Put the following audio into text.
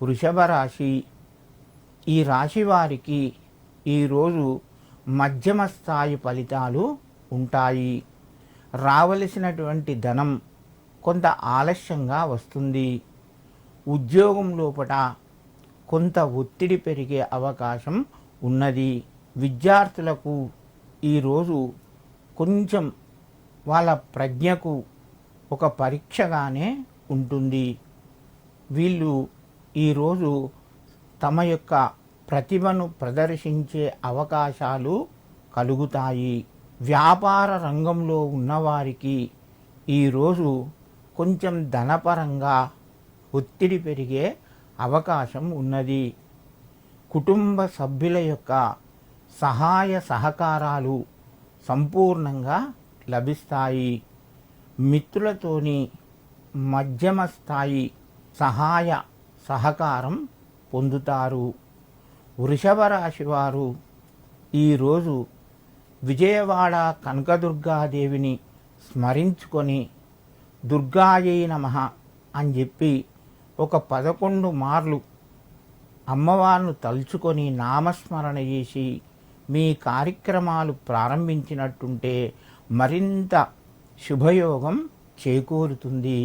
వృషభ రాశి. ఈ రాశి వారికి ఈరోజు మధ్యమ స్థాయి ఫలితాలు ఉంటాయి. రావలసినటువంటి ధనం కొంత ఆలస్యంగా వస్తుంది. ఉద్యోగం లోపల కొంత ఒత్తిడి పెరిగే అవకాశం ఉన్నది. విద్యార్థులకు ఈరోజు కొంచెం వాళ్ళ ప్రజ్ఞకు ఒక పరీక్షగానే ఉంటుంది. వీళ్ళు ఈరోజు తమ యొక్క ప్రతిభను ప్రదర్శించే అవకాశాలు కలుగుతాయి. వ్యాపార రంగంలో ఉన్నవారికి ఈరోజు కొంచెం ధనపరంగా ఒత్తిడి పెరిగే అవకాశం ఉన్నది. కుటుంబ సభ్యుల యొక్క సహాయ సహకారాలు సంపూర్ణంగా లభిస్తాయి. మిత్రులతోని మధ్యమ స్థాయి సహాయ సహకారం పొందుతారు. వృషభ రాశి వారు ఈరోజు విజయవాడ కనకదుర్గాదేవిని స్మరించుకొని దుర్గాయై నమః అని చెప్పి ఒక 11 మార్లు అమ్మవారిని తలుచుకొని నామస్మరణ చేసి మీ కార్యక్రమాలు ప్రారంభించినట్టుంటే మరింత శుభయోగం చేకూరుతుంది.